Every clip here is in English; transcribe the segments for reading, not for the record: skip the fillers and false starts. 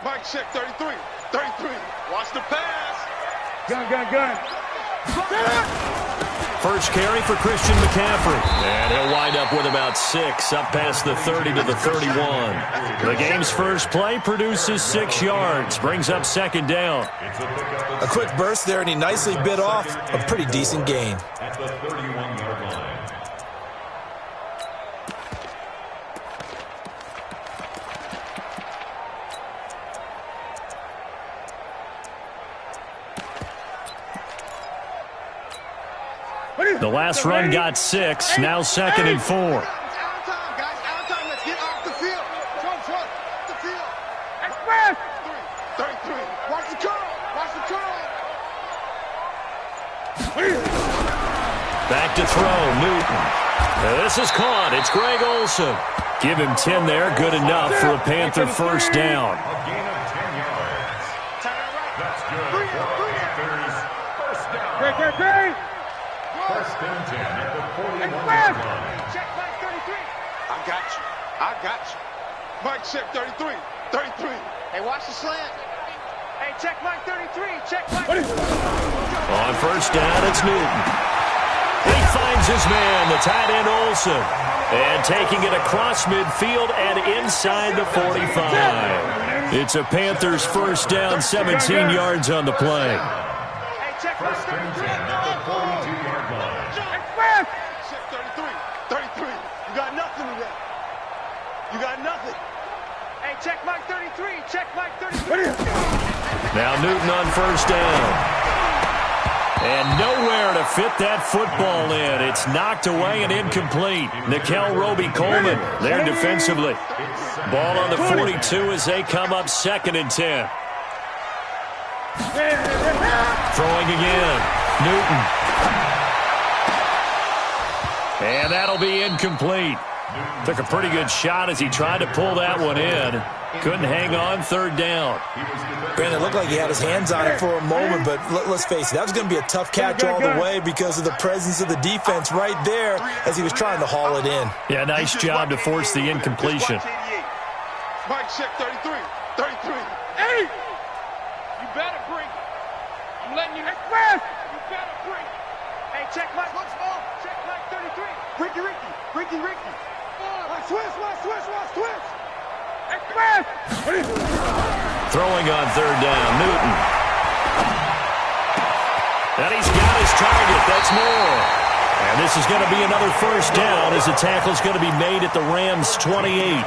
Mike check 33. 33. Watch the pass. Gun. First carry for Christian McCaffrey. And he'll wind up with about 6, up past the 30 to the 31. The game's first play produces 6 yards, brings up second down. A quick burst there, and he nicely bit off a pretty decent gain. At the 31-yard line. The last run got 6, now 2nd and 4. Out of time, guys. Out of time. Let's get off the field. Front. The field. Express. 33. Watch the curl. Back to throw, Newton. This is caught. It's Greg Olsen. Give him 10 there. Good enough for a Panther first down. A gain of 10 yards. That's good for Panthers. First down. Great. First and 10 at the 41-yard line. Check Mike 33. I got you. Mike check 33. 33. Hey, watch the slant. Hey, check Mike 33. Check Mike. On first down, it's Newton. He finds his man, the tight end Olsen. And taking it across midfield and inside the 45. It's a Panthers first down, 17 yards on the play. Hey, check First and 10 at the 42-yard line. Check 33. You got nothing today. You got nothing. Hey, check Mike 33. Check Mike 33. Now Newton on first down. And nowhere to fit that football in. It's knocked away and incomplete. Nikel Roby-Coleman there defensively. Ball on the 42 as they come up 2nd and 10. Throwing again. Newton. And that'll be incomplete. Took a pretty good shot as he tried to pull that one in. Couldn't hang on, 3rd down. Brandon, it looked like he had his hands on it for a moment, but let's face it, that was going to be a tough catch all the way because of the presence of the defense right there as he was trying to haul it in. Yeah, nice job to force the incompletion. Mike check 33. 33. Hey! You better bring it. I'm letting you express. You better bring it. Hey, check Mike. Check Mike 33. Ricky. Switch. Express. Throwing on 3rd down, Newton. And he's got his target. That's more. And this is going to be another first down as the tackle's going to be made at the Rams' 28.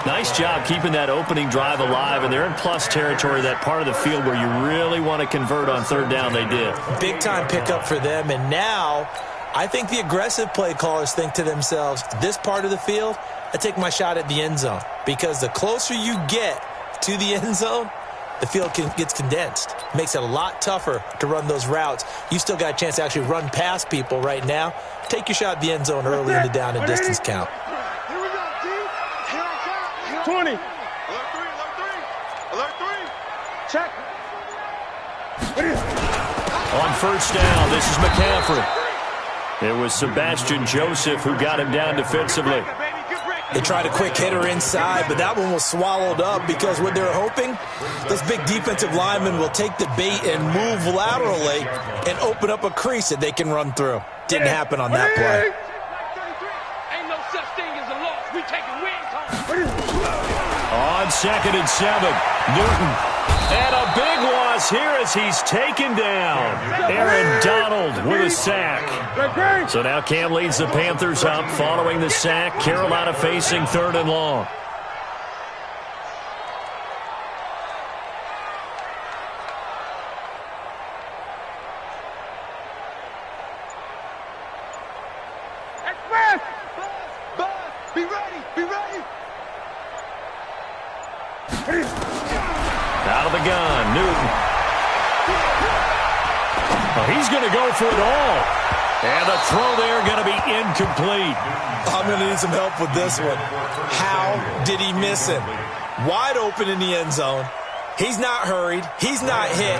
Nice job keeping that opening drive alive, and they're in plus territory, that part of the field where you really want to convert on 3rd down. They did. Big-time pickup for them, and now I think the aggressive play callers think to themselves, this part of the field, I take my shot at the end zone, because the closer you get to the end zone, the field gets condensed. Makes it a lot tougher to run those routes. You still got a chance to actually run past people right now. Take your shot at the end zone early in the down and distance count. Here we go, D. Here I come. 20. Alert 3. Check. On first down, this is McCaffrey. It was Sebastian Joseph who got him down defensively. They tried a quick hitter inside, but that one was swallowed up because what they're hoping, those big defensive linemen will take the bait and move laterally and open up a crease that they can run through. Didn't happen on that play. Ain't no such thing as a loss. We taking wins home. On 2nd and 7, Newton. And a big loss here as he's taken down. Aaron Donald with a sack. So now Cam leads the Panthers up following the sack. Carolina facing 3rd and long. Express! Buzz! Be ready! Out of the gun, Newton. Well, he's going to go for it all. And the throw there going to be incomplete. I'm going to need some help with this one. How did he miss him? Wide open in the end zone. He's not hurried. He's not hit.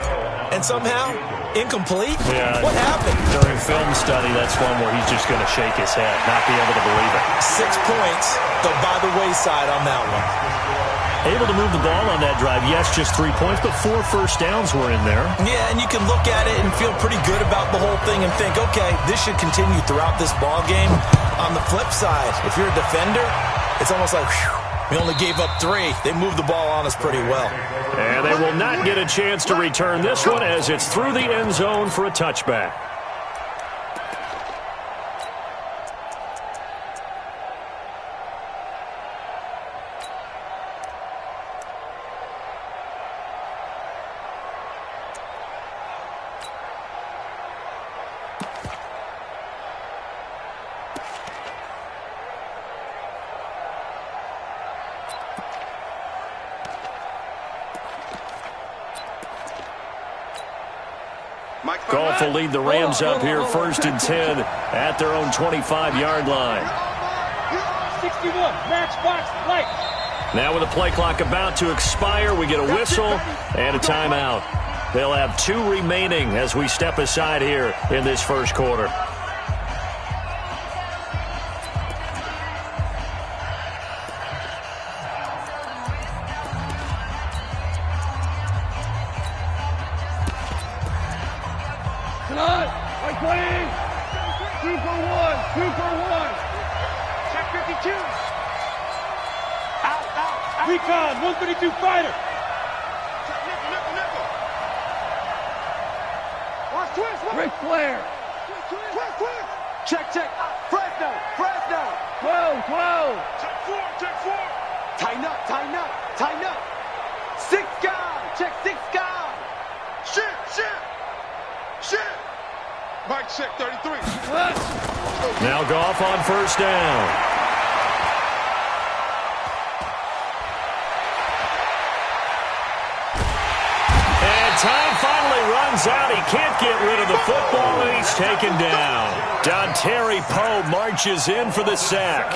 And somehow, incomplete? Yeah. What happened? During film study, that's one where he's just going to shake his head, not be able to believe it. 6 points, go by the wayside on that one. Able to move the ball on that drive. Yes, just 3 points, but 4 first downs were in there. Yeah, and you can look at it and feel pretty good about the whole thing and think, okay, this should continue throughout this ball game. On the flip side, if you're a defender, it's almost like, whew, we only gave up 3. They moved the ball on us pretty well. And they will not get a chance to return this one as it's through the end zone for a touchback. Goff will lead the Rams up here 1st and 10 at their own 25-yard line. 61, matchbox, light. Now with the play clock about to expire, we get a whistle and a timeout. They'll have 2 remaining as we step aside here in this first quarter. Recon, 132 fighter. Watch twist. Ric Flair. Twist. Check. Fresno. 12. Check 4. Tighten up. 6 guy. Check 6 guy. Shit. Mike check 33. Now Goff on 1st down. Time finally runs out. He can't get rid of the football, and he's taken down. Dontari Poe marches in for the sack.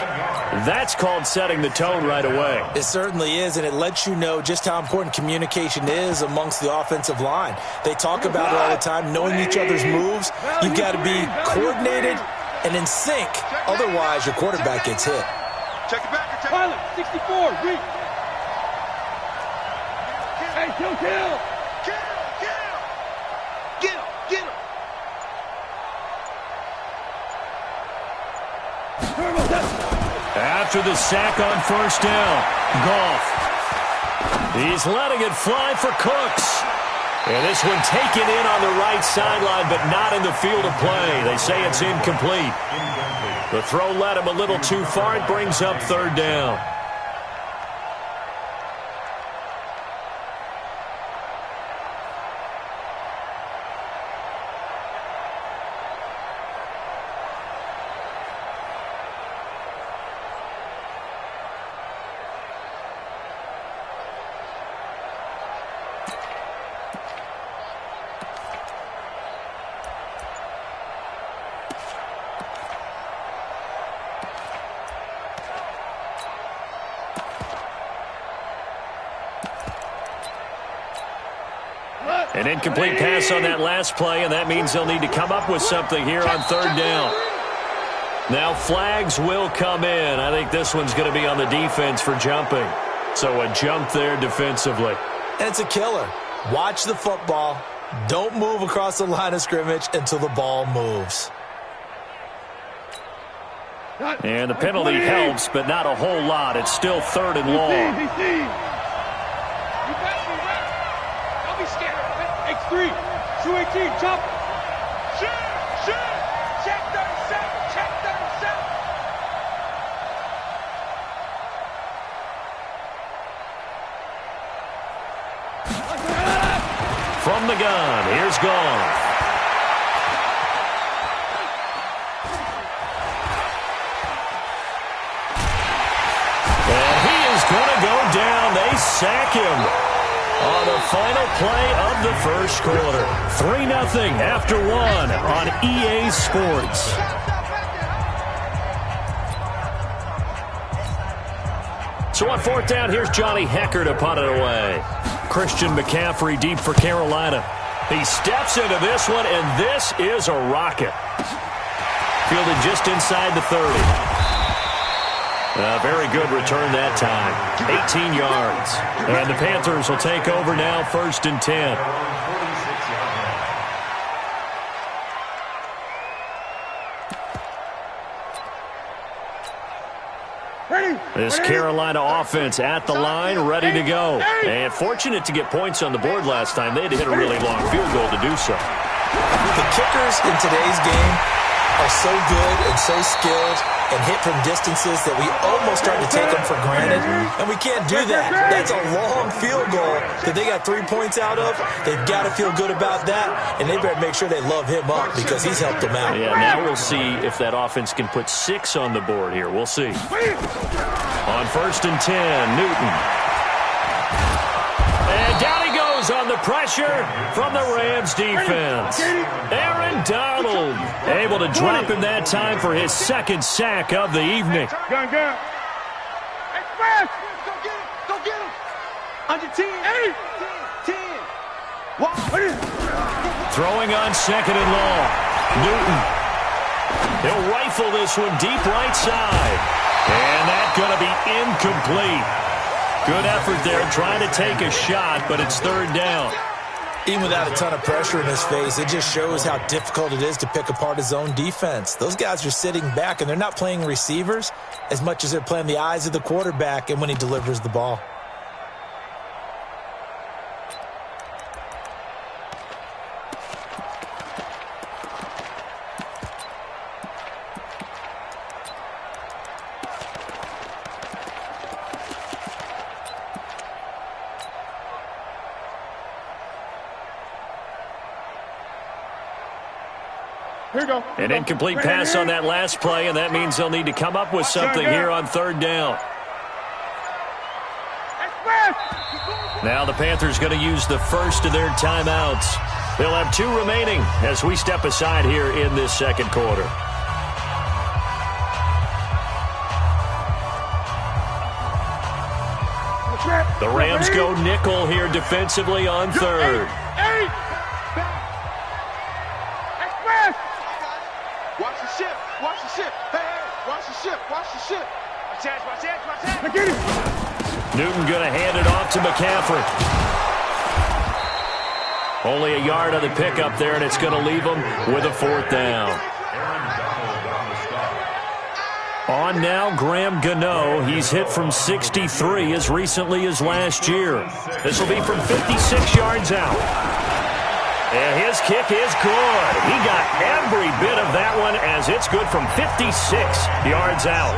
That's called setting the tone right away. It certainly is, and it lets you know just how important communication is amongst the offensive line. They talk about it all the time, knowing each other's moves. You've got to be coordinated and in sync. Otherwise, your quarterback gets hit. Check it back. Pilot, 64, reach. Hey, kill. Get him. After the sack on 1st down, Goff. He's letting it fly for Cooks. And this one taken in on the right sideline, but not in the field of play. They say it's incomplete. The throw led him a little too far. It brings up 3rd down. An incomplete pass on that last play, and that means they'll need to come up with something here on 3rd down. Now flags will come in. I think this one's going to be on the defense for jumping. So a jump there defensively. And it's a killer. Watch the football. Don't move across the line of scrimmage until the ball moves. And the penalty helps, but not a whole lot. It's still 3rd and long. X3, 218, chop. Shoot. Check 37. From the gun, here's Goff. And he is going to go down. They sack him on the final play of the first quarter. 3-0 after 1 on EA Sports. So on 4th down, here's Johnny Hecker to punt it away. Christian McCaffrey deep for Carolina. He steps into this one, and this is a rocket. Fielded just inside the 30. Very good return that time. 18 yards. And the Panthers will take over now, 1st and 10. This Carolina offense at the line, ready to go. And fortunate to get points on the board last time. They had to hit a really long field goal to do so. The kickers in today's game are so good and so skilled and hit from distances that we almost start to take them for granted, and we can't do that. That's a long field goal that they got 3 points out of. They've got to feel good about that, and they better make sure they love him up because he's helped them out. Yeah, now we'll see if that offense can put 6 on the board here. We'll see. On 1st and 10, Newton. And down he goes on the pressure from the Rams defense. Aaron Donald able to drop him that time for his 2nd sack of the evening. Gun. Express! Go get him! Under 10. 10. 10. Throwing on 2nd and long. Newton. He'll rifle this one deep right side. And that's going to be incomplete. Good effort there trying to take a shot, but it's 3rd down. Even without a ton of pressure in his face, it just shows how difficult it is to pick apart his own defense. Those guys are sitting back, and they're not playing receivers as much as they're playing the eyes of the quarterback and when he delivers the ball. Here you go. An incomplete pass on that last play, and that means they'll need to come up with something here on 3rd down. Now the Panthers going to use the first of their timeouts. They'll have 2 remaining as we step aside here in this 2nd quarter. The Rams go nickel here defensively on 3rd. Watch the ship. Hey, watch the ship. Watch that. Newton going to hand it off to McCaffrey. Only a yard on the pickup there, and it's going to leave them with a 4th down. On now, Graham Gano. He's hit from 63 as recently as last year. This will be from 56 yards out. And his kick is good. He got every bit of that one as it's good from 56 yards out.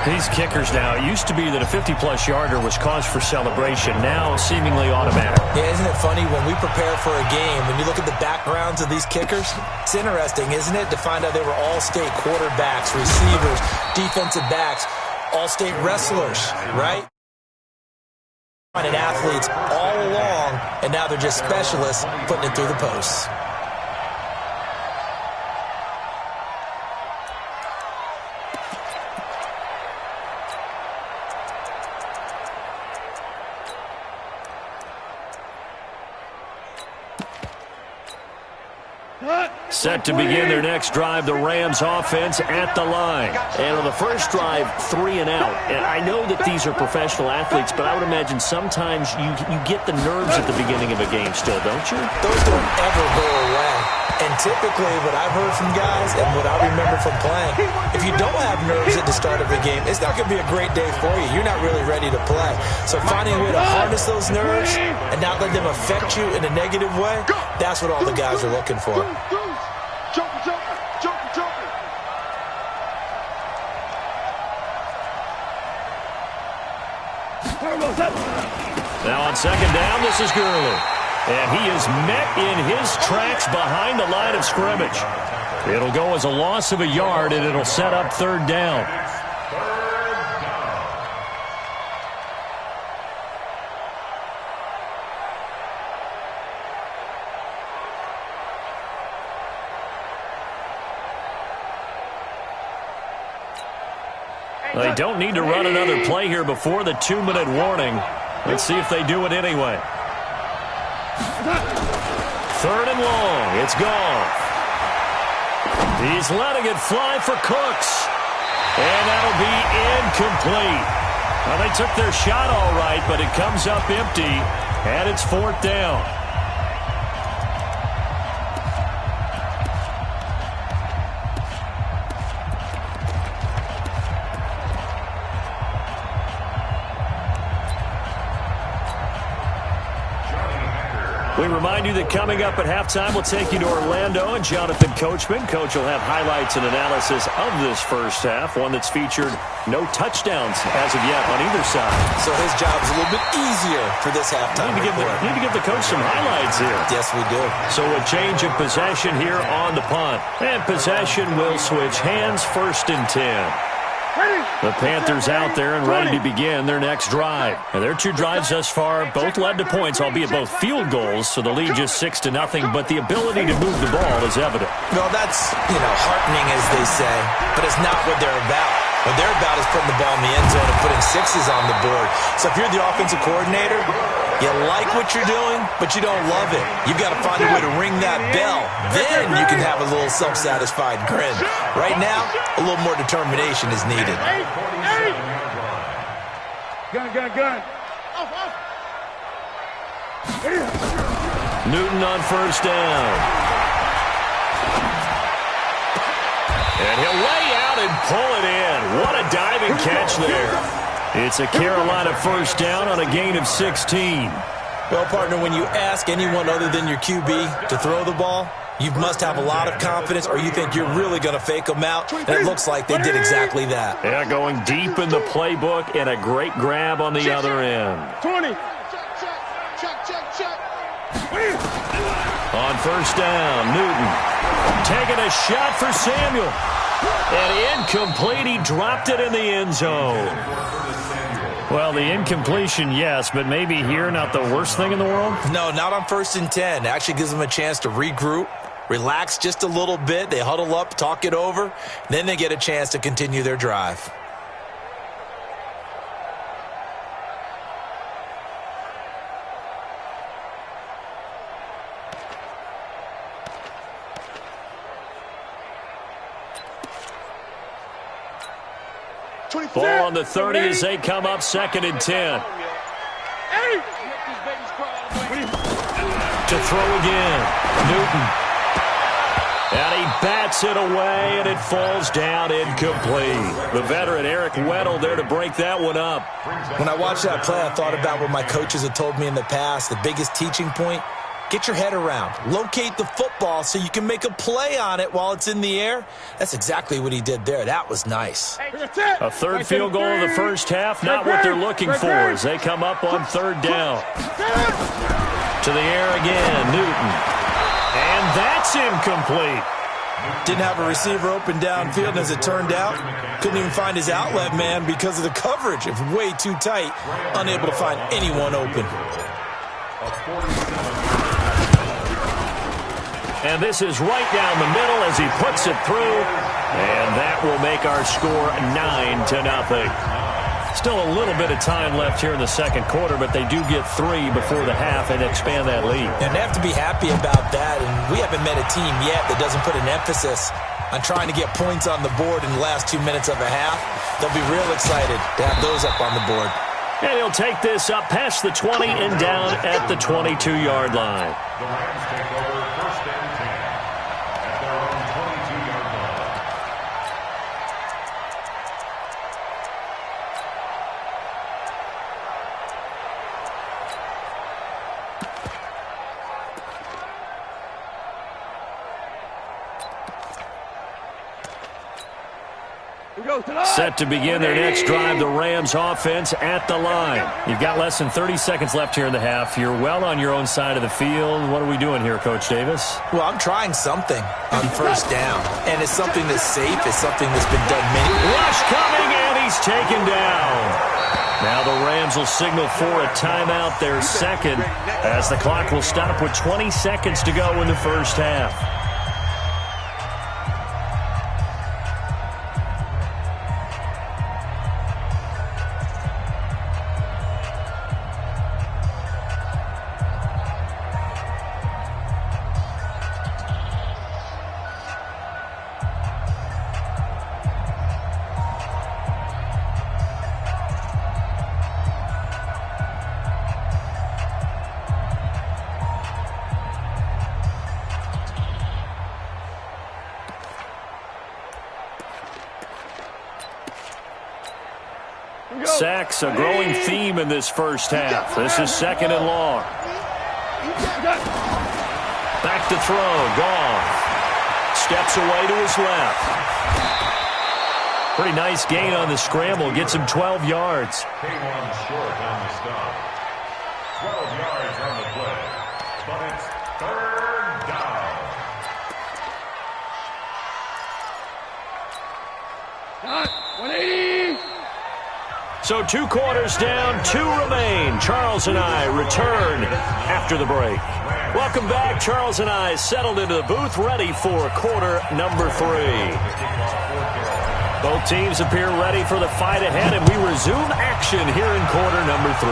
These kickers now, it used to be that a 50-plus yarder was cause for celebration. Now, seemingly automatic. Yeah, isn't it funny when we prepare for a game, when you look at the backgrounds of these kickers, it's interesting, isn't it, to find out they were all-state quarterbacks, receivers, defensive backs, all-state wrestlers, right? And athletes all along, and now they're just specialists putting it through the posts. Set to begin their next drive, the Rams offense at the line. And on the first drive, 3 and out. And I know that these are professional athletes, but I would imagine sometimes you get the nerves at the beginning of a game still, don't you? Those don't ever go away. And typically what I've heard from guys and what I remember from playing, if you don't have nerves at the start of a game, it's not going to be a great day for you. You're not really ready to play. So finding a way to harness those nerves and not let them affect you in a negative way, that's what all the guys are looking for. Now on 2nd down, this is Gurley. And he is met in his tracks behind the line of scrimmage. It'll go as a loss of a yard, and it'll set up 3rd down. They don't need to run another play here before the 2-minute warning. Let's see if they do it anyway. 3rd and long. It's gone. He's letting it fly for Cooks. And that'll be incomplete. Well, they took their shot all right, but it comes up empty, and it's 4th down. We remind you that coming up at halftime, we'll take you to Orlando and Jonathan Coachman. Coach will have highlights and analysis of this first half, one that's featured no touchdowns as of yet on either side. So his job's a little bit easier for this halftime. Need to give the coach some highlights here. Yes, we do. So a change of possession here on the punt. And possession will switch hands, 1st and 10. The Panthers out there and ready to begin their next drive. And their 2 drives thus far both led to points, albeit both field goals, so the lead just 6-0, but the ability to move the ball is evident. Well, that's, heartening, as they say, but it's not what they're about. What they're about is putting the ball in the end zone and putting 6s on the board. So if you're the offensive coordinator, you like what you're doing, but you don't love it. You've got to find a way to ring that bell. Then you can have a little self-satisfied grin. Right now, a little more determination is needed. Gun. Newton on 1st down. And he'll lay out and pull it in. What a diving catch there. It's a Carolina 1st down on a gain of 16. Well, partner, when you ask anyone other than your QB to throw the ball, you must have a lot of confidence, or you think you're really going to fake them out, and it looks like they did exactly that. Yeah, going deep in the playbook and a great grab on the other end. 20. On 1st down, Newton taking a shot for Samuel. And incomplete. He dropped it in the end zone. Well, the incompletion, yes, but maybe here not the worst thing in the world? No, not on 1st and 10. It actually gives them a chance to regroup, relax just a little bit. They huddle up, talk it over. Then they get a chance to continue their drive. Ball on the 30 as they come up 2nd and 10. To throw again. Newton. And he bats it away, and it falls down incomplete. The veteran Eric Weddle there to break that one up. When I watched that play, I thought about what my coaches had told me in the past. The biggest teaching point, get your head around. Locate the football so you can make a play on it while it's in the air. That's exactly what he did there. That was nice. A 3rd field goal of the first half, not what they're looking for as they come up on 3rd down. To the air again, Newton. And that's incomplete. Didn't have a receiver open downfield, and as it turned out, couldn't even find his outlet man because of the coverage. It was way too tight, unable to find anyone open. And this is right down the middle as he puts it through. And that will make our score 9-0. Still a little bit of time left here in the 2nd quarter, but they do get 3 before the half and expand that lead. And they have to be happy about that. And we haven't met a team yet that doesn't put an emphasis on trying to get points on the board in the last 2 minutes of a half. They'll be real excited to have those up on the board. And he'll take this up past the 20 and down at the 22-yard line. The Rams take over 1st and 10 at their own 22-yard line. Set to begin their next drive, the Rams offense at the line. You've got less than 30 seconds left here in the half. You're well on your own side of the field. What are we doing here, Coach Davis? Well, I'm trying something on 1st down, and it's something that's safe. It's something that's been done many times. Rush coming, and he's taken down. Now the Rams will signal for a timeout, their 2nd, as the clock will stop with 20 seconds to go in the first half. Sacks, a growing theme in this first half. This is 2nd and long. Back to throw. Goff steps away to his left. Pretty nice gain on the scramble. Gets him 12 yards. K1 short on the stop. 12 yards on the play. But it's 3rd down. Got 180. So 2 quarters down, 2 remain. Charles and I return after the break. Welcome back. Charles and I settled into the booth, ready for quarter number 3. Both teams appear ready for the fight ahead, and we resume action here in quarter number 3.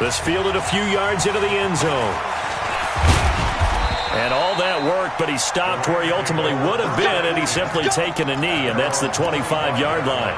This fielded a few yards into the end zone. And all that work, but he stopped where he ultimately would have been, and he's simply taken a knee, and that's the 25-yard line.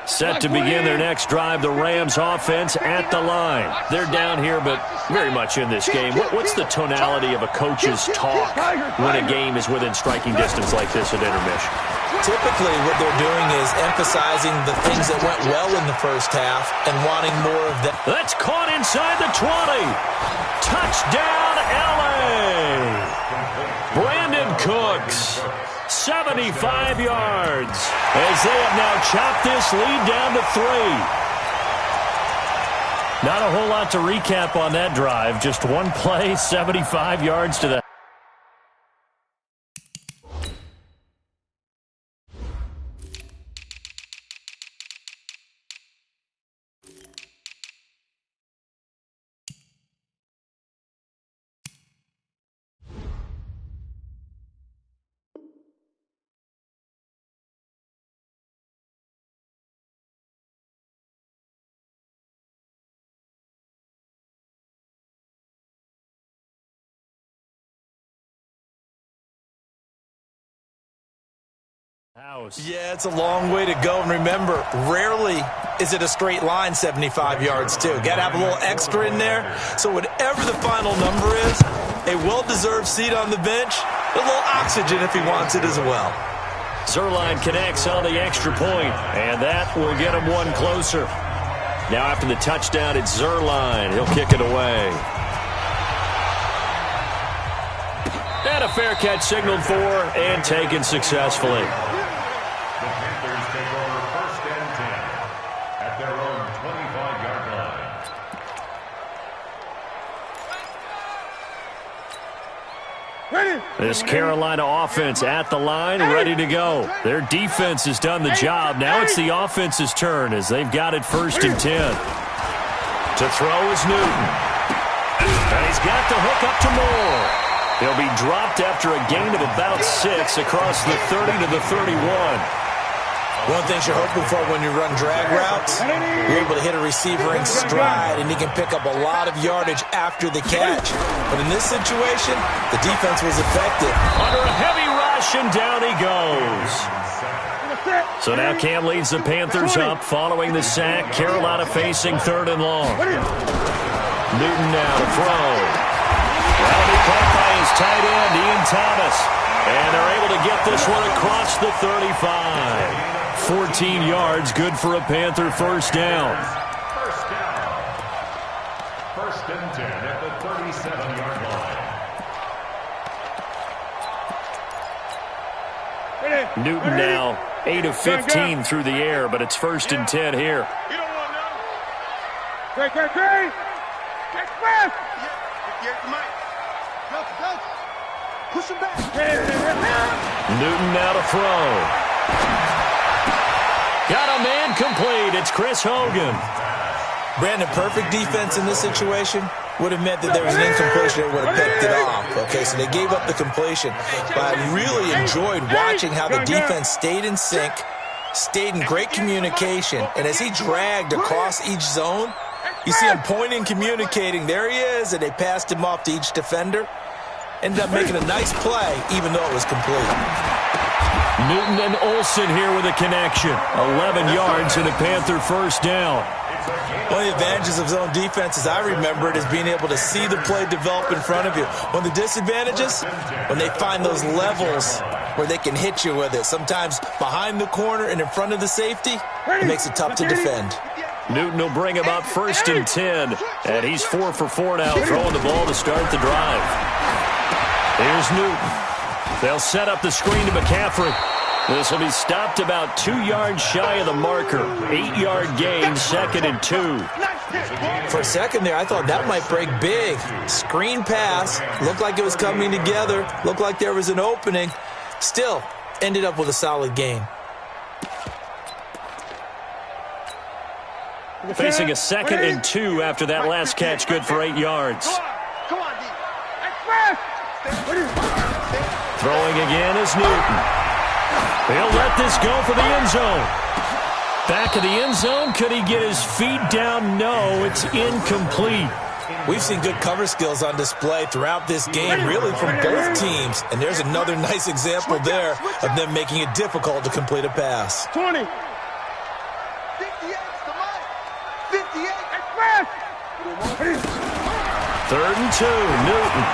Set to begin their next drive, the Rams offense at the line. They're down here, but very much in this game. What's the tonality of a coach's talk when a game is within striking distance like this at intermission? Typically, what they're doing is emphasizing the things that went well in the first half and wanting more of that. That's caught inside the 20. Touchdown, L.A. Brandon Cooks. 75 yards as they have now chopped this lead down to 3. Not a whole lot to recap on that drive. Just one play, 75 yards to the house. Yeah, it's a long way to go. And remember, rarely is it a straight line 75 yards, too. Got to have a little extra in there. So whatever the final number is, a well-deserved seat on the bench, a little oxygen if he wants it as well. Zerline connects on the extra point, and that will get him one closer. Now after the touchdown, it's Zerline. He'll kick it away. And a fair catch signaled for and taken successfully. The Panthers take over 1st and 10 at their own 25-yard line. This Carolina offense at the line, ready to go. Their defense has done the job. Now it's the offense's turn as they've got it 1st and 10. To throw is Newton. And he's got the hook up to Moore. He'll be dropped after a gain of about 6 across the 30 to the 31. One thing you're hoping for when you run drag routes, you're able to hit a receiver in stride, and he can pick up a lot of yardage after the catch. But in this situation, the defense was effective. Under a heavy rush, and down he goes. So now Cam leads the Panthers up following the sack. Carolina facing 3rd and long. Newton now to throw. That'll be caught by his tight end, Ian Thomas. And they're able to get this one across the 35. 14 yards, good for a Panther first down. First down. 1st and 10 at the 37-yard line. Newton now 8 of 15 through the air, but it's 1st and 10 here. You don't want none. Great. Express. Yeah, Mike. Go. Push him back. Newton now to throw. Got a man complete. It's Chris Hogan. Brandon, perfect defense in this situation would have meant that there was an incompletion that would have picked it off. Okay, so they gave up the completion. But I really enjoyed watching how the defense stayed in sync, stayed in great communication, and as he dragged across each zone, You see him pointing, communicating. There he is, and they passed him off to each defender. Ended up making a nice play, even though it was complete. Newton and Olsen here with a connection. 11 yards and a Panther first down. One of the advantages of zone defense, as I remember it, is being able to see the play develop in front of you. One of the disadvantages, when they find those levels where they can hit you with it, sometimes behind the corner and in front of the safety, it makes it tough to defend. Newton will bring him up first and 10, and he's 4 for 4 now, throwing the ball to start the drive. Here's Newton. They'll set up the screen to McCaffrey. This will be stopped about 2 yards shy of the marker. 8-yard gain, 2nd and 2. For a second there, I thought that might break big. Screen pass. Looked like it was coming together. Looked like there was an opening. Still, ended up with a solid gain. Facing a 2nd and 2 after that last catch, good for 8 yards. Come on, D. Throwing again is Newton. He'll let this go for the end zone. Back of the end zone. Could he get his feet down? No, it's incomplete. We've seen good cover skills on display throughout this game, really from both teams. And there's another nice example there of them making it difficult to complete a pass. 20. 58 to Mike. 58. Express. 3rd and 2. Newton.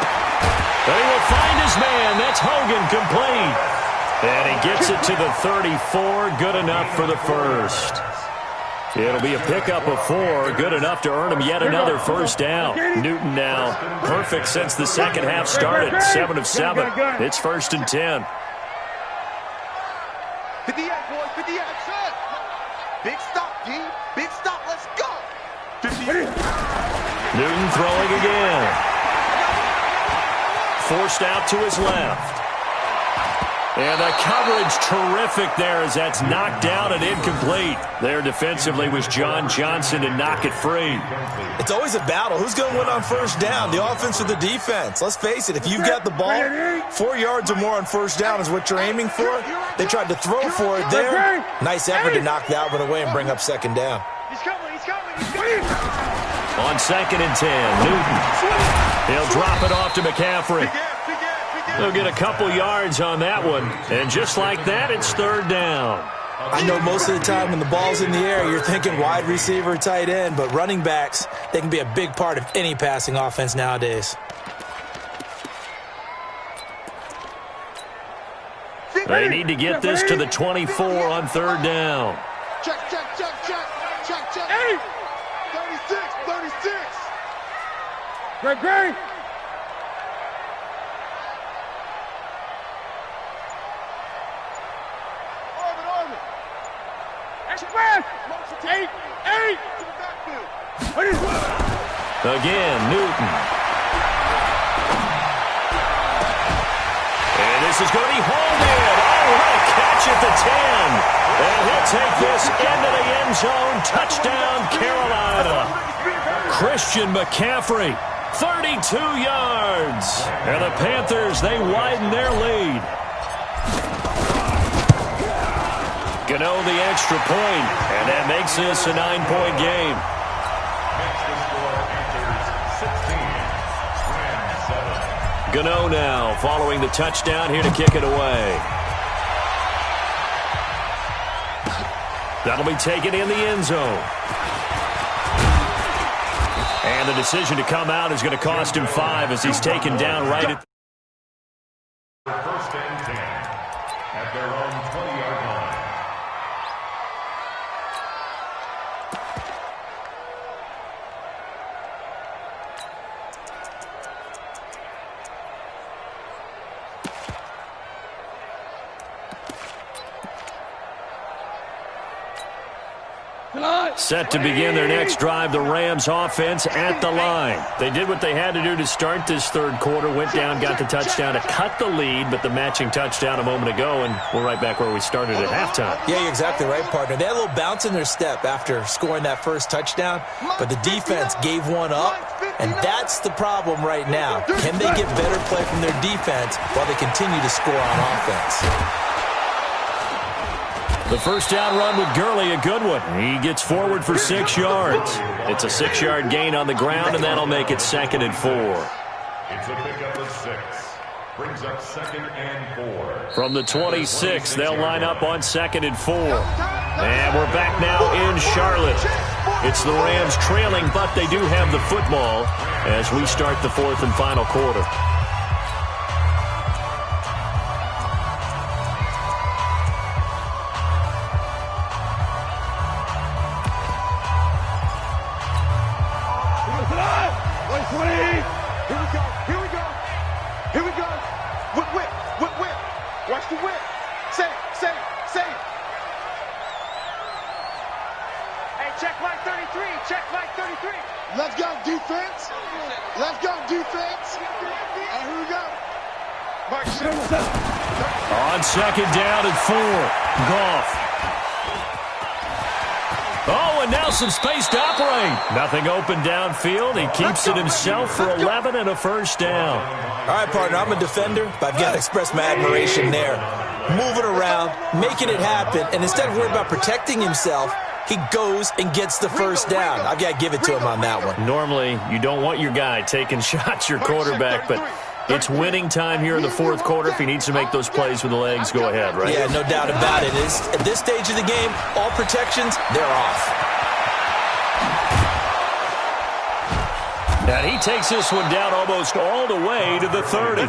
They will find his man. That's Hogan, complete. And he gets it to the 34. Good enough for the first. It'll be a pickup of 4. Good enough to earn him yet another first down. Newton now perfect since the second half started. 7 of 7. It's 1st and 10. 58, boys. 58. Shot. Big stop, D. Big stop. Let's go. 58. Newton throwing again. Forced out to his left. And the coverage terrific there as that's knocked down and incomplete. There defensively was John Johnson to knock it free. It's always a battle. Who's going to win on first down, the offense or the defense? Let's face it, if you've got the ball, 4 yards or more on first down is what you're aiming for. They tried to throw for it there. Nice effort to knock that one away and bring up second down. He's coming. He's coming. He's coming. On 2nd and 10, Newton. He'll drop it off to McCaffrey. They'll get a couple yards on that one. And just like that, it's 3rd down. I know most of the time when the ball's in the air, you're thinking wide receiver, tight end, but running backs, they can be a big part of any passing offense nowadays. They need to get this to the 24 on 3rd down. Check. 8. 36. Great. Orbit. Express. 8. To the backfield. Again, Newton. And this is going to be hauled in. Oh, what a catch at the 10. And he'll take this into the end zone. Touchdown, Carolina. Christian McCaffrey, 32 yards. And the Panthers, they widen their lead. Gano the extra point, and that makes this a 9-point game. Gano now following the touchdown here to kick it away. That'll be taken in the end zone. And the decision to come out is going to cost him 5 as he's taken down right at 1st and 10 at their own 20-yard line. Set to begin their next drive, the Rams offense at the line. They did what they had to do to start this 3rd quarter, went down, got the touchdown to cut the lead, but the matching touchdown a moment ago, and we're right back where we started at halftime. Yeah, you're exactly right, partner. They had a little bounce in their step after scoring that first touchdown, but the defense gave one up, and that's the problem right now. Can they get better play from their defense while they continue to score on offense? The first down run with Gurley, a good one. He gets forward for 6 yards. It's a 6-yard gain on the ground, and that'll make it 2nd and 4. It's a pickup of 6. Brings up 2nd and 4. From the 26, they'll line up on 2nd and 4. And we're back now in Charlotte. It's the Rams trailing, but they do have the football as we start the 4th and final quarter. Watch the whip. Save. Hey, check Mike 33. Check Mike 33. Let's go, defense. Let's go, defense. And here we go. Mike, sit. On 2nd down and 4. Goff. Oh, and now some space to operate. Nothing open downfield. He keeps it himself for 11 and a first down. All right, partner, I'm a defender, but I've got to express my admiration there. Moving around, making it happen, and instead of worrying about protecting himself, he goes and gets the first down. I've got to give it to him on that one. Normally, you don't want your guy taking shots, your quarterback, but it's winning time here in the 4th quarter. If he needs to make those plays with the legs, go ahead, right? Yeah, no doubt about it. At this stage of the game, all protections, they're off. And he takes this one down almost all the way to the 30.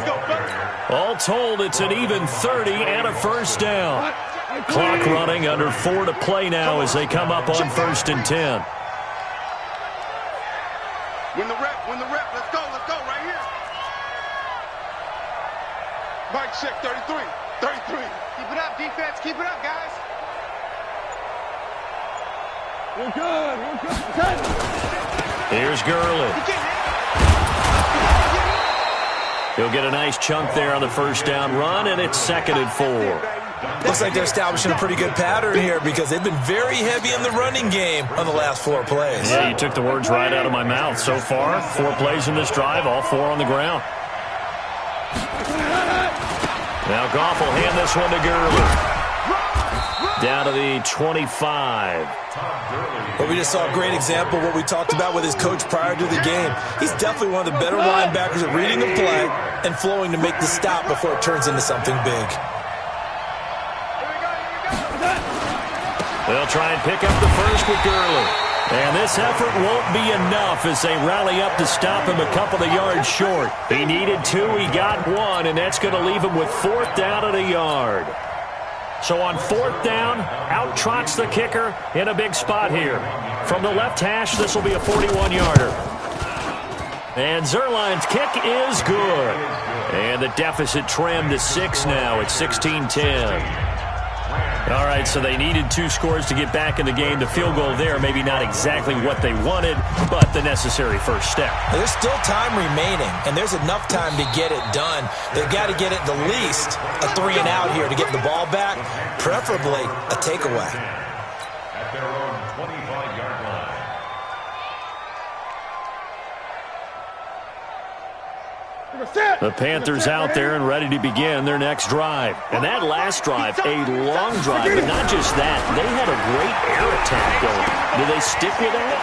All told, it's an even 30 and a first down. Clock running, under 4 to play now as they come up on 1st and 10. Win the rep. Let's go right here. Mike, check 33. Keep it up, defense. Keep it up, guys. We're good. Here's Gurley. He'll get a nice chunk there on the first down run, and it's 2nd and 4. Looks like they're establishing a pretty good pattern here because they've been very heavy in the running game on the last 4 plays. Yeah, you took the words right out of my mouth. So far, 4 plays in this drive, all 4 on the ground. Now Goff will hand this one to Gurley. Down to the 25. But we just saw a great example of what we talked about with his coach prior to the game. He's definitely one of the better linebackers at reading the play and flowing to make the stop before it turns into something big. They'll try and pick up the first with Gurley. And this effort won't be enough as they rally up to stop him a couple of yards short. He needed 2, he got 1, and that's going to leave him with 4th down at a yard. So on 4th down, out trots the kicker in a big spot here. From the left hash, this will be a 41-yarder. And Zerline's kick is good. And the deficit trimmed to 6 now at 16-10. All right, so they needed 2 scores to get back in the game. The field goal there, maybe not exactly what they wanted, but the necessary first step. There's still time remaining, and there's enough time to get it done. They've got to get it the least a 3 and out here to get the ball back, preferably a takeaway. At their own 25-yard line. The Panthers out there and ready to begin their next drive. And that last drive, a long drive, but not just that. They had a great air attack going. Do they stick with that?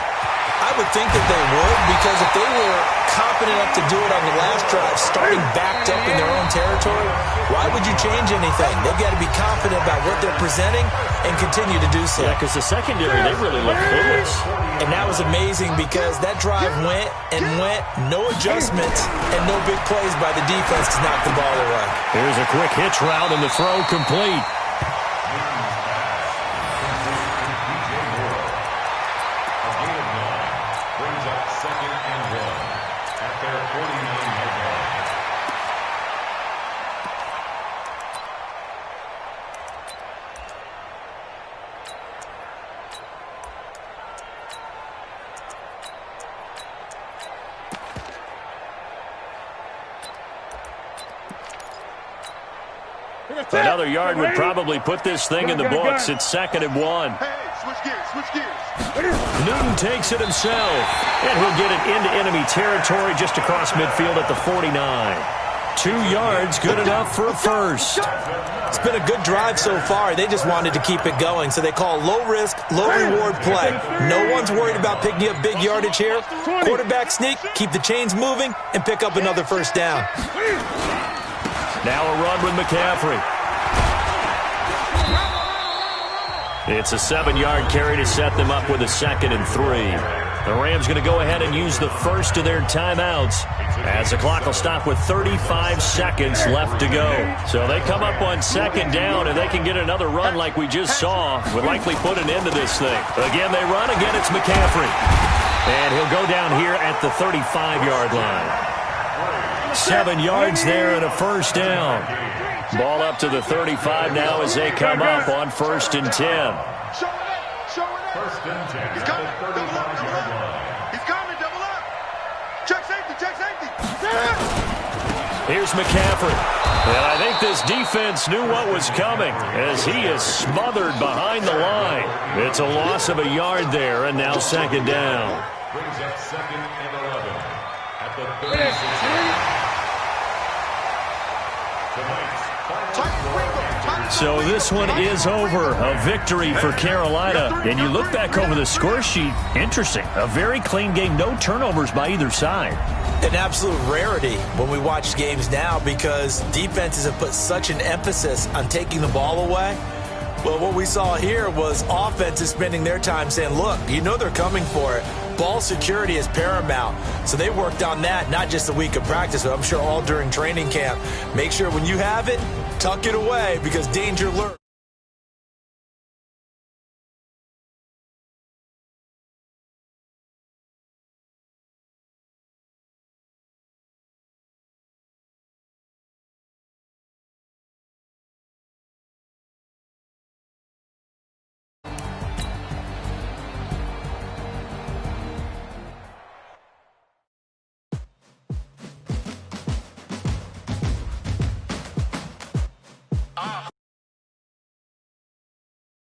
I would think that they would, because if they were confident enough to do it on the last drive, starting backed up in their own territory, why would you change anything? They've got to be confident about what they're presenting and continue to do so. Yeah, because the secondary, they really look clueless. And that was amazing because that drive went, no adjustments, and no big plays by the defense to knock the ball away. Here's a quick hitch route and the throw complete. Another yard would probably put this thing in the books. It's 2nd and 1. Hey, switch gears. Newton takes it himself, and he'll get it into enemy territory just across midfield at the 49. 2 yards, good enough for a first. It's been a good drive so far. They just wanted to keep it going, so they call low-risk, low-reward play. No one's worried about picking up big yardage here. Quarterback sneak, keep the chains moving, and pick up another first down. Now a run with McCaffrey. It's a 7-yard carry to set them up with a 2nd and 3. The Rams going to go ahead and use the first of their timeouts as the clock will stop with 35 seconds left to go. So they come up on 2nd down, and they can get another run like we just saw. Would likely put an end to this thing. Again, they run. Again, it's McCaffrey. And he'll go down here at the 35-yard line. 7 yards there and a first down. Ball up to the 35 now as they come up on 1st and 10. First and 10. He's coming. Double up. He's coming. Double up. Check safety. Check safety. Here's McCaffrey. And I think this defense knew what was coming as he is smothered behind the line. It's a loss of a yard there, and now 2nd down. Brings up 2nd and 11 at the 36. So this one is over. A victory for Carolina. And you look back over the score sheet. Interesting. A very clean game. No turnovers by either side. An absolute rarity when we watch games now because defenses have put such an emphasis on taking the ball away. Well, what we saw here was offenses spending their time saying, look, you know they're coming for it. Ball security is paramount. So they worked on that, not just a week of practice, but I'm sure all during training camp. Make sure when you have it, tuck it away because danger lurks.